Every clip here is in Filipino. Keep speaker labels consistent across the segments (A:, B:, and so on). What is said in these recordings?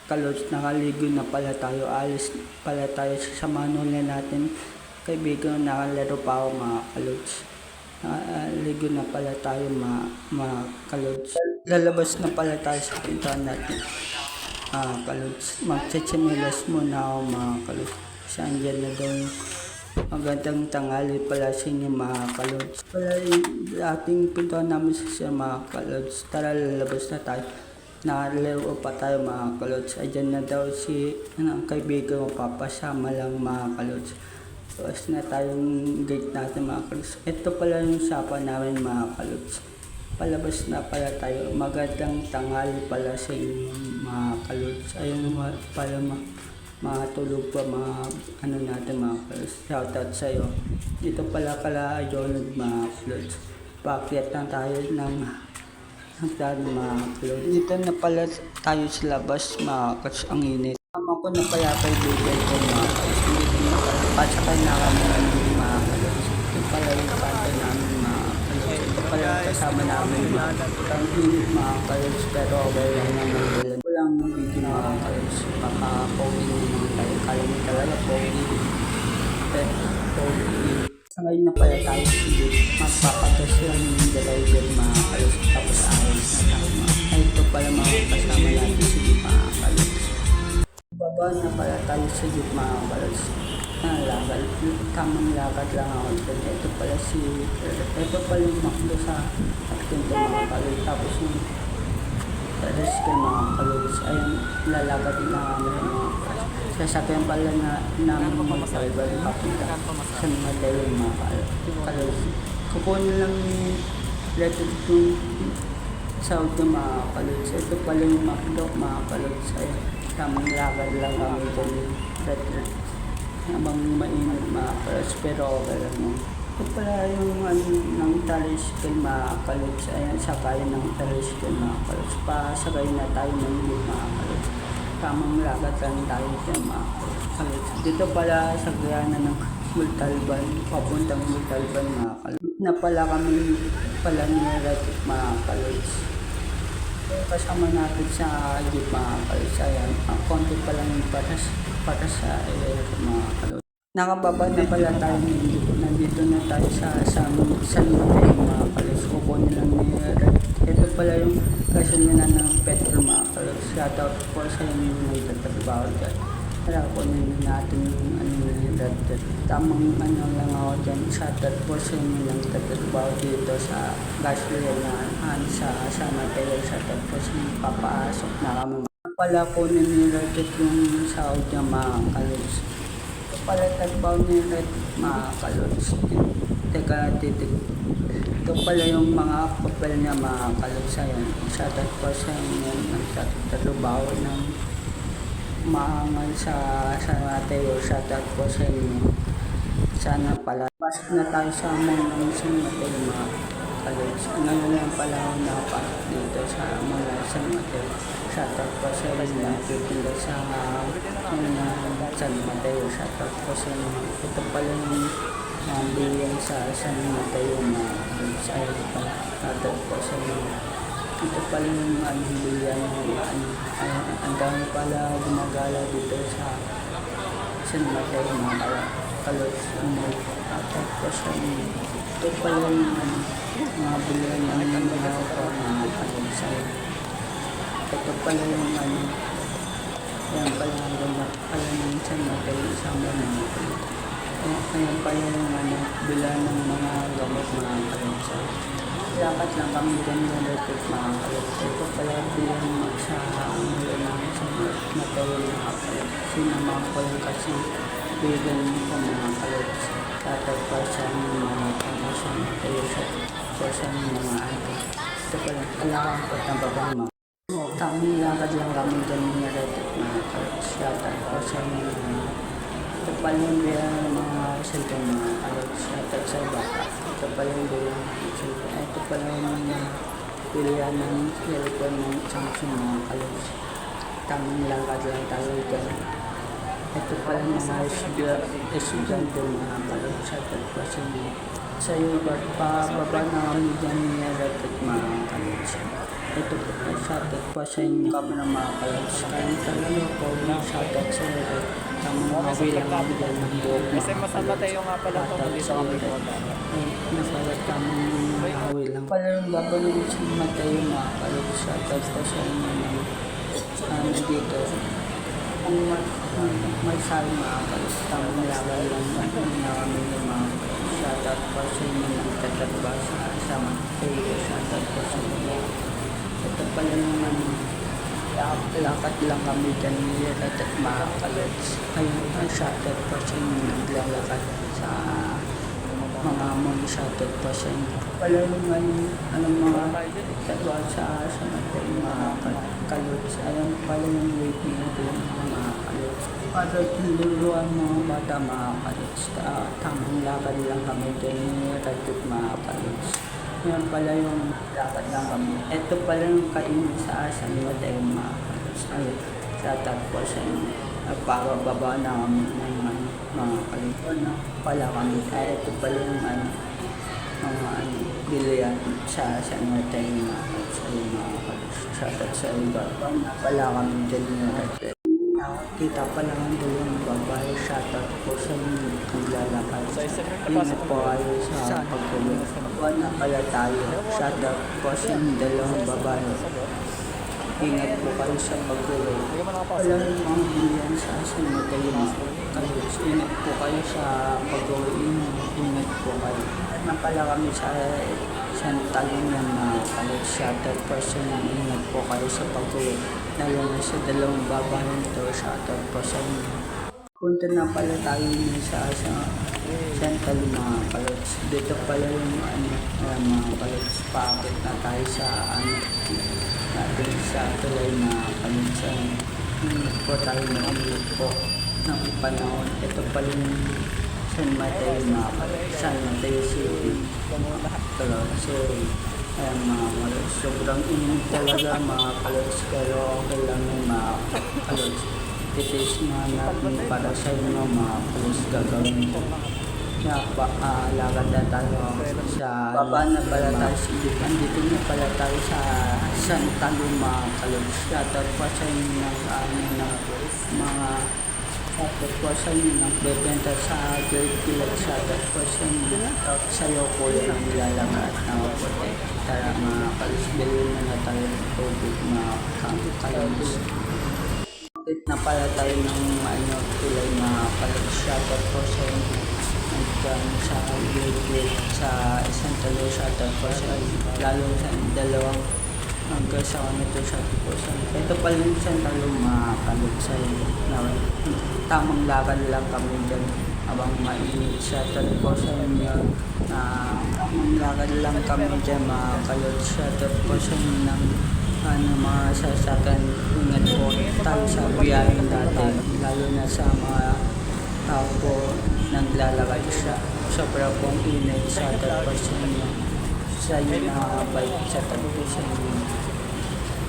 A: kalods, nakaligo na pala tayo, alis pala tayo sa manhole natin. Kaibigan, nakalaro pa ako mga kalods. Nakaligo na pala tayo mga kalods. Lalabas na pala tayo sa pintuan natin. Kalods, magchichinelas muna ako mga kalods. Kasi andyan na daw yung magandang tanghali pala sa inyo mga kalods. Pala yung ating pintuan namin sa mga kalods. Tara, lalabas na tayo. Nakalaro pa tayo mga kalods. Ayan na daw si kaibigan ko, papasama lang mga kalods. Tapos na tayong gate natin mga kalods. Ito pala yung sapa namin mga kalods. Palabas na pala tayo. Magandang tanghali pala sa inyo mga kalods. Ayun pala matulog pa natin mga kalods. Shoutout sa'yo. Dito pala Jonod mga kalods. Paakyat na tayo ng hagdan mga kalods. Dito na pala tayo sa labas mga kalods. Ang init. Tama ko na pala kaibigan ko mga kalods. Dito na pala. Pasakay na kami ng mga kalods. Ito pala yung kanto namin mga kalods. Ito pala yung kasama namin mga kalods. Ang init mga kalods. Pero okay lang naman. Walang video mga kalods. Pogi naman tayo. Kala mo talaga pogi. Sa ngayon na pala tayo sige. Magpapagas lang yung driver mga kalods. Tapos ayos na tayo mga. Ay ito pala mga kasama natin sige mga kalods. Baba na pala tayo sige mga kalods. Lakad. Tamang lakad lang ako. Ito pala yung makdo sa atin mga kalods. Tapos yung rescue mga kalods. Ayun, lalakad na kami mga kalods. Sasakyan pala namin mga driver papunta sa mga tayo mga kalods. Kukunin lang yung letter yung Saudi mga kalods. Ito pala yung makdo mga kalods. Ayun, tamang lakad lang kami dyan. Habang mainit mga kalods, pero okay lang mo. Ito pala yung ng tricycle mga kalods. Ayan, sakayan ng tricycle mga kalods. Pasakay na tayo ng mga kalods. Tamang lakad lang tayo dyan mga kalods. Dito pala sa gayana ng Multalban, papuntang Multalban mga kalods. Na pala kami ni Retik mga kalods. Kasama natin sa jeep mga kalods. Ayan, ang konti pa lang yung para sa mga kalods. Nakababa na pala tayo nandito na tayo sa Nutay mga kalods. Kukunin lang ni Red. Ito pala yung gasolina ng petrol mga kalods. Shoutout po sa inyo yung nagtatrabaho dyan. Tara, kunin natin yung ni Red. Tamang lang ako dyan. Shoutout po sa inyo yung nagtatrabaho dito sa gasolina sa Mateo. Shoutout po sa inyo. Papasok na kami. Pala kunin ni Red yung sahod niya mga kalods. Pala tagbaw ni Red mga kalods. Teka, ito pala yung mga papel niya mga kalods. Ayan, shoutout po sa inyo nagtatrabaho ng maangal sa Mateo. Shoutout po sa inyo. Sana pala pasok na tayo sa mga ng San Mateo mga kalods. Ngayon lang pala ako nakapasok dito sa mga San Mateo. Shoutout po sa inyo nagtitinda sa San Mateo. Shoutout po sa inyo. Ito pala yung bilihan sa San Mateo mga kalods. Ayun pala. Shoutout po sa inyo. Ito pala yung bilihan ang dami pala gumagala dito sa San Mateo mga kalods. Shoutout po sa inyo. Ito pala yung mga bilihan ng mga kalods. Ito pala yung yan pala yung San Mateo isama mga kalods. Ayan pala yung bila ng mga gamot mga kalods. Dapat lang kami dyan yung electric mga kalods. Ito pala bilang sa San Mateo mga kalods. Sinama ko lang kasi bilang ko mga kalods. Tatag pa sa mga San Mateo sa mga ate. Ito pala, alakan ko ng babang mga. Tamang lakad lang kami dyan yung Retik mga kalods. Shoutout po sa mga ito pala yung bilang ng mga cellphone mga kalods. Shoutout sa bata. Ito pala yung bilang ng cellphone. Ito pala yung bilihan ng cellphone ng Samsung mga kalods. Tamang lakad lang tayo dyan. Ito pala yung mga estudyante mga kalods. Shoutout po sa inyo. Sa iyo, pababa na kami dyan yung Retik mga kalods. Ito po ay shoutout po sa inyo kami ng mga kalots. Kayo talaga po ng shoutout sa inyo. Tamang hawi lang kami dyan ng buhok
B: Kasi
A: mga
B: mas
A: kalots.
B: matay yung nga pala ito
A: Shoutout
B: dito
A: sa
B: kami
A: inyo.
B: po.
A: Nasalat kami ng hawi lang. Pala yung babalong sa matay yung mga kalots. Shoutout po sa inyo ng dito. Kung may sabi mga kalots, tamang laban lang na kami ng mga shoutout po sa inyo ng tatatba sa isang kayo. Shoutout po sa inyo. Ito pala naman, lakad lang kami dyan nilat at mga kalots. Kayo ang shoutout po sa inyo naglalakad sa mga among shoutout po sa inyo. Pala naman, anong mga tatwa sa mga kalots. Alam pala yung weight nito mga kalots. Para tinuluan mga bata mga kalots. Tamang lakad lang kami dyan nilat at mga kalots. Yan pala yung lakad lang kami. Ito pala yung kainin sa asan nila tayo mga kalots. Ay, shoutout po sa inyo. Nagpapababa na kami ng mga kalots. Pala kami. Ay, ito pala yung mga bilihan sa asan nila tayo mga kalots. Ay, mga kalots. Shoutout sa inyo. Pala kami dyan nila. Kita pa lang ang dalawang babae, shoutout po sa inyo naglalakad. Ingat po kayo sa pagkulit. Na pala tayo, shoutout po sa inyo dalawang babae. Ingat po kayo sa pagkulit. Wala yung mga bilihan sa asan mo tayo kayo. Ingat po kayo sa pagkulit. Ingat po kayo. Na pala kami sa Talungan na kalit. Shoutout po sa inyo. Ingat po kayo sa pagkulit. Lalo na sa dalawang babae nito, shoutout po sa inyo. Punta na pala tayo sa Central mga kalots. Dito pala yung mga kalots. Paakit na tayo sa natin sa tulay mga kalots. Ingat po tayo mainit po ng panahon. Ito pala yung San Mateo mga kalots. San Mateo City. Kalots. Ayan mga kalots, sobrang init talaga mga kalots, pero okay lang yung mga kalots. Titaste nga natin para sa inyo mga kalots gagawin ko. Kaya lakad na tayo sa baba na pala tayo sa Ilipan. Dito na pala tayo sa Santa Luma mga kalots. Shoutout po sa inyo ng mga shoutout po sa inyo nagbebenta sa Great Village. Shoutout po sa inyo. Sa'yo po yung nilalakad na puti. Tara mga kalos, bilhin na tayo ng tubig mga kalos. Bakit na pala tayo ng tulay mga kalos. Shoutout po sa inyo. Sa Great Village, sa isang talo. Shoutout po sa inyo. Lalo sa dalawang magkasawa nito sa tipusan. Ito pala yung isang talo mga kalos sa inyo. Tamang lakad lang kami dyan habang mainit. Shoutout po sa inyo. Tamang lakad lang kami dyan mga kalot. Shoutout po sa inyo ng mga sasakyan. Ingat po tayo sa biyahe natin. Lalo na sa mga tao po naglalakad siya. Sobra pong init. Shoutout po sa inyo. Sa inyo nakakabay. Shoutout po sa inyo.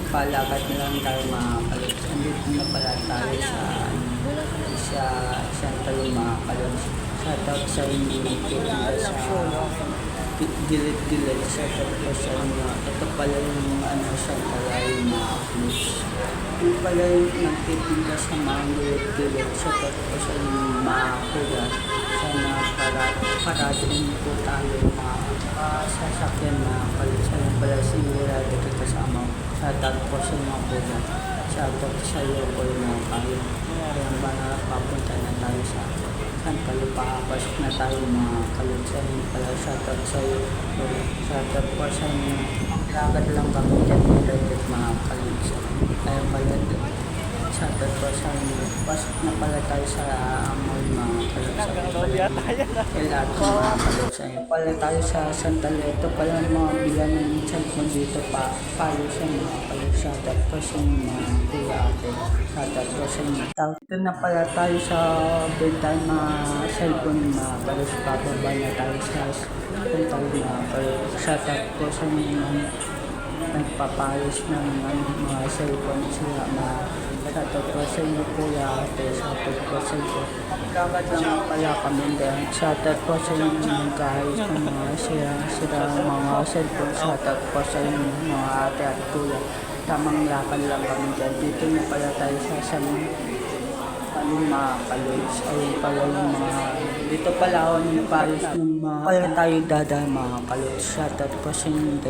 A: Palakad na lang tayo mga kalot. Andito na pala tayo sa Santa Luma mga kalot. Shoutout sa inyo sa gilid-gilid. Shoutout po sa inyo. Ito pala yung Santa Luma mga kalot. Ito pala yung nagtitinda sa mga gilid-gilid. Shoutout po sa inyo mga kalot. Sana parating po tayo mga sasakyan mga kalot. Sana pala sigurado kita kasama. Shoutout po sa mga kalot. Shoutout sa iyo po yung mga kayo. Kaya para papunta na tayo sa Santa Lupa. Pasok na tayo mga kalutsan. Pala shoutout sa iyo. Shoutout po sa inyo. Lakad lang kami dyan nilagit mga kalutsan. Kaya pala shoutout po sa inyo. Pasok na pala tayo sa mall mga kalutsan. Kailan mga kalutsan. Pala tayo sa Santa Lupa. Ito pala mga bilan ng cellphone dito pa. Palo sa mga kalutsan. Shoutout po sa inyo mga kuya ate. Shoutout po sa inyo. Ito na pala tayo sa bentay mga cellphone mga kalutsan. Pababa na tayo sa bentay mga kalutsan. Shoutout po sa inyo nagpapayos ng mga cellphone sila mga shoutout po sa inyo kuya ate, shoutout po sa inyo. Lakad lang pala kami din. Shoutout po sa inyo guys ng mga sira mga cellphone. Shoutout po sa inyo mga ate at kuya. Tamang lakad lang kami dyan. Dito na pala tayo sa mga kalods. Ayun pala yung mga dito pala ako ng paris ng mga pala tayo dadaan mga kalods. Shoutout po sa inyo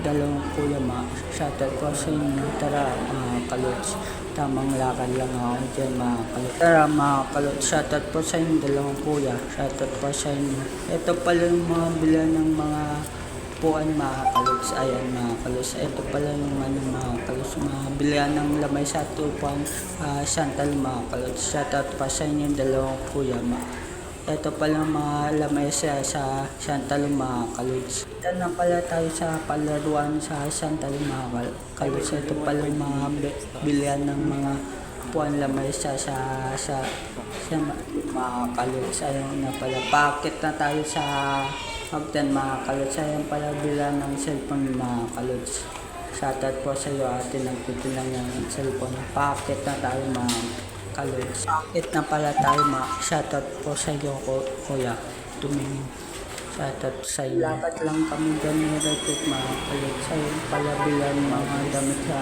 A: dalawang kuya shoutout po sa inyo. Tara mga kalods, tamang lakad lang ako dyan mga kalods. Tara mga kalods, shoutout po sa inyo dalawang kuya, shoutout po sa inyo. Ito pala yung mga bila ng mga puan mga kalods. Ayan mga kalods, ito pala yung mga kalods, mga bilihan ng lamay sa tupuan Chantal mga kalods. Shoutout pa sa inyo dalawang kuya ito pala mga lamay sa Chantal mga kalods. Ito na pala tayo sa palaruan sa Chantal mga kalods. Ito pala mga bilihan ng mga puan lamay sa mga kalods. Ayun na pala, paakit na tayo sa hagdan mga kalods. Ayun pala bilihan ng cellphone mga kalods. Shoutout po sa iyo ate, nagtitilang ng cellphone. Paakit na tayo mga kalods. Paakit na pala tayo shoutout po sa iyo kuya, tumingin. Shoutout sa iyo. Lakad lang kami dyan ni Retot mga kalods. Ayun pala bilan mga damit sa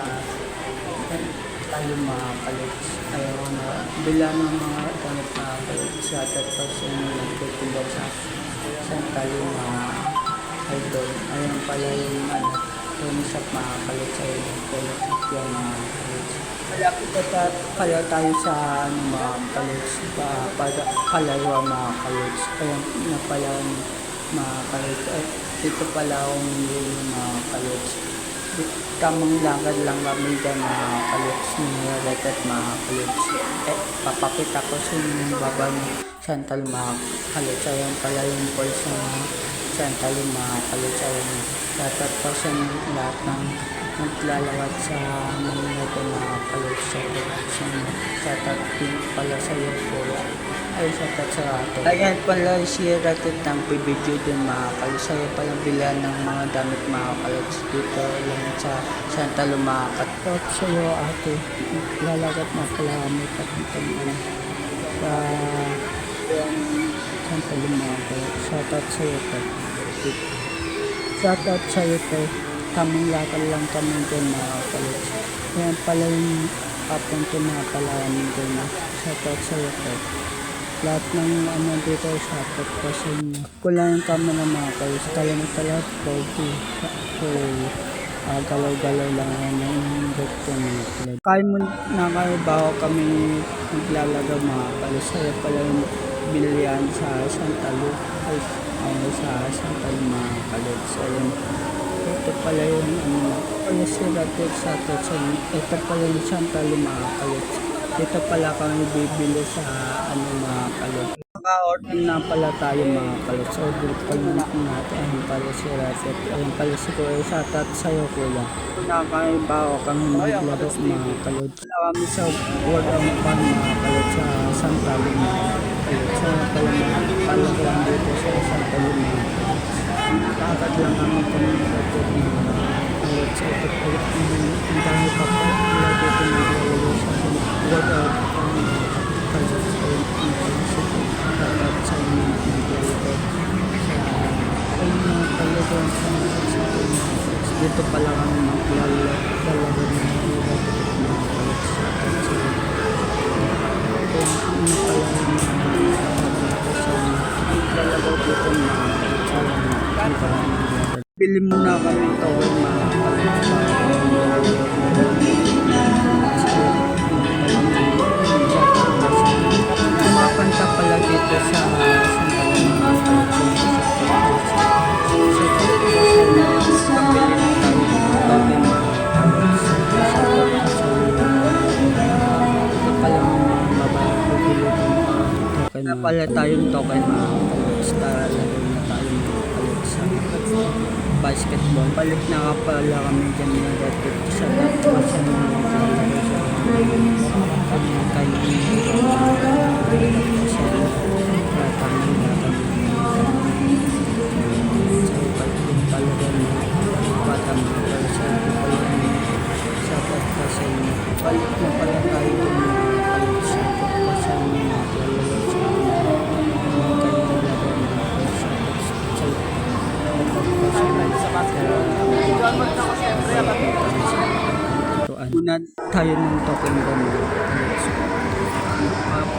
A: tayo mga kalods. Ayun bilan ng mga damit mga kalods. Shoutout po sa inyo nagtitilang sa tayo mga idol. Ayun pala yung shop mga kalods. Ayun yung mga kalods. Malapit na pala tayo sa mga kalods, palaruan mga kalods. Kaya na pala mga kalods. Dito pala akong mga kalods. Tamang lakad lang kami dyan mga kalods. Nilalat at mga kalods. Papakita ko sa inyo baba ng Chantal mga kalods. Ayan pala yung pulse ng Chantal mga kalods. Ayan dapat pa sa lahat ng naglalawat sa mga ito mga kalods. Shoutout din pala sa iyo po. Ay shoutout sa ato. Ayan pala si Ratit ng video din mga kalods. Sa'yo palang bilan ng mga damit mga kalods. Dito lang sa Chantal mga shoutout sa iyo ate. Lalagat na pala kami patintang sa Chantal mga kalods. Shoutout sa iyo po. Shoutout sa iyo po. Tamang lakad lang kami dyan mga kalods. Ayan pala yung papunto na pala kami dyan shoutout sa iyo po. Lahat ng dito shoutout po sa inyo. Kulang yung camera mga kalods. Kaya na talaga po. So galaw-galaw lang yan yung doktor mga kalods. Kaya mo na kayo bago kami naglalagaw mga kalods. Kaya pala yung bilihan sa Chantal. Sa Chantal mga kalods. Ayun. Ito pala yung pala sila sa ito pala yung Chantal mga kalods. Ito pala kami bibili sa mga kalods. Naka-order na pala tayo mga kalods. Order pala natin. Ayun pala si Ratet. Ayun pala si Kuya. Shoutout sa'yo kuya. Nakakaibaw kami maglaro mga kalods. Kami sa World of Fun mga kalods sa Chantal mga kalods. Sa pala mga palagang dito sa Chantal mga kalods. Lakad lang kami Ratet mga kalods. Ito pala ang dami pa po. Lagi ito naglalaro sa World of Fun mga kalods. Ayun shoutout sa inyo naglalaro sa ayun mga palagang sa dito pala kami maglalaro ng mga kalods. Shoutout sa inyo. Ito pala lalaro dito mga kalods. Bili muna kami ito mga kumapanta pala dito sa na pala tayong token mga kalods. Tara laro na tayo mga kalods sa basketball. Balik na ka pala kami dyan mga Ratet sa nagpasa ng maglalaro sa kami kayo sa tamang na kami sa ipagpun talaga mga bata mga kalods sa pagpasa inyo. Balik na pala tayo ng token gun mga kalods.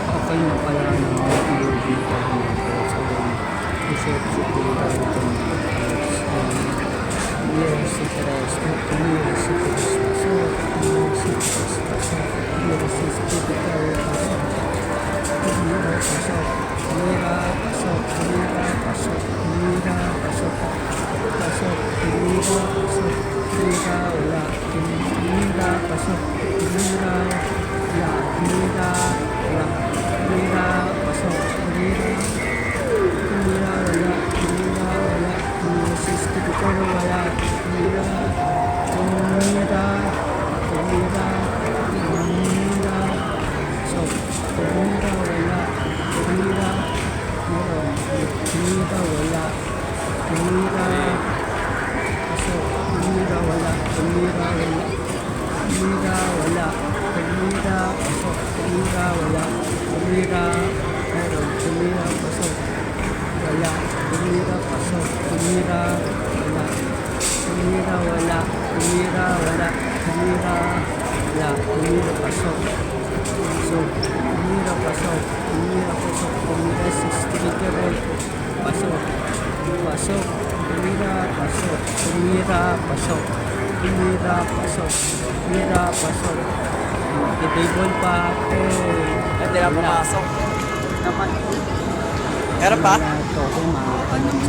A: Okay na pala na i-review tayo mga kalods. Ayun, reset tayo ito mga kalods. Yes, interest. Yes, interest. Pasok. Yes, interest. Pasok. Yes, typical. Pasok. Mira, pasok. Mira, pasok. Mira, pasok. Mira, pasok. Pasok. Mira, pasok. Mira, wala. Mira, pasok. Mira, wala. Mira, wala. Mira, pasok. Mira, mira, wala. Mira, wala. Yes, typical. Wala. Mira, mira, mira, mira. So, mira, wala. Mira, meron. Mira, wala. Mira, pasok. Mira, wala. Mira, wala. Mira, wala. Mira, pasok. Mira, wala. Mira, meron. Mira, pasok. Wala. Mira, pasok. Mira, wala. Mira, wala. Mira, wala. Mira, wala. Mira, pasok. So, mira, pasok. Mira, pasok. Mira, 63 pasok. Pasok. Mira, pasok. Mira, pasok. Mira, pasok. Mira, pasok. Table pa.
B: Hindi na pumasok.
A: Naman.
B: Meron pa?
A: Ito ko mga kalos.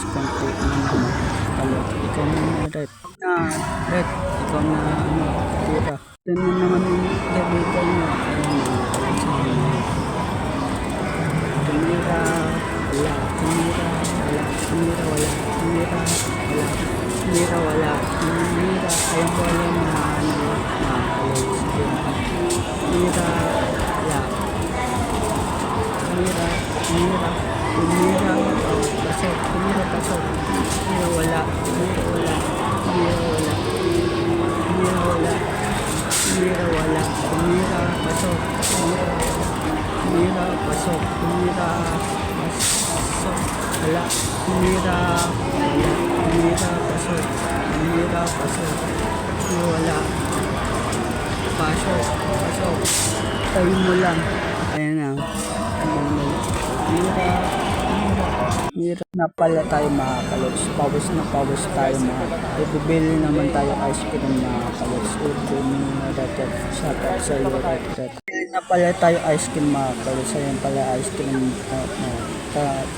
A: Konti naman kalos. Ikaw na red. Red. Ikaw na tira. Ito na naman yung table ko na. Tumira. Wala. Tumira. Wala. Tumira. Wala. Tumira. Wala. Tumira. Wala. Tumira. Ayun ko alam mga kalos. Tumira. Wala. Tumira, tumira, tumira, pasok, tumira, pasok, tumira, wala, tumira, wala, tumira, wala, tumira, wala, tumira, wala, tumira, pasok, tumira, tumira, pasok, tumira, pasok, wala, tumira, wala, tumira, pasok, tumira, pasok, tumira, wala, pasok, pasok, tayo mo lang, ayan na. Mira na pala tayo mga kalods. Pawis na pawis tayo mga. Ibibili naman tayo ice cream mga kalods. Shout out sa iyo ratet. Bili na pala tayo ice cream mga kalods. Ayan pala ice cream.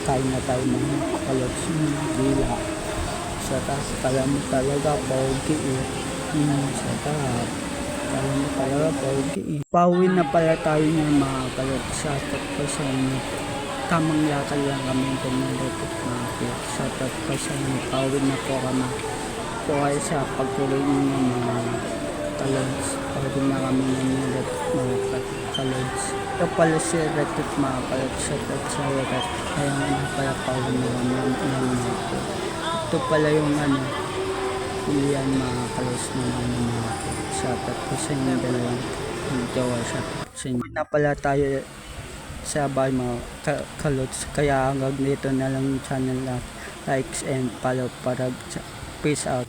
A: Kain na tayo mga kalods. Bila. Sa taas pala mo talaga pogi eh. Sa taas. Pala mo talaga pogi eh. Pauwi na pala tayo ng mga kalods. Shout out po sa inyo. Tamang lakad lang kami pumulipot mga kalods. Shout out po sa inyo. Pauwi na po kami. Po kayo sa pagtuloy ninyo mga kalods. Pauwi na kami ng mga kalods. Ito pala si Retit mga kalods. Shout out sa Retit. Kaya nga pala pauwi na kami ng mga kalods. Ito pala yung pilihan mga kalods na mga shout out po sa inyo dalawang jowa. Shout out sa inyo. Na pala tayo sa bahay mga kalods. Kaya hanggang dito na lang yung channel na likes and follow para peace out.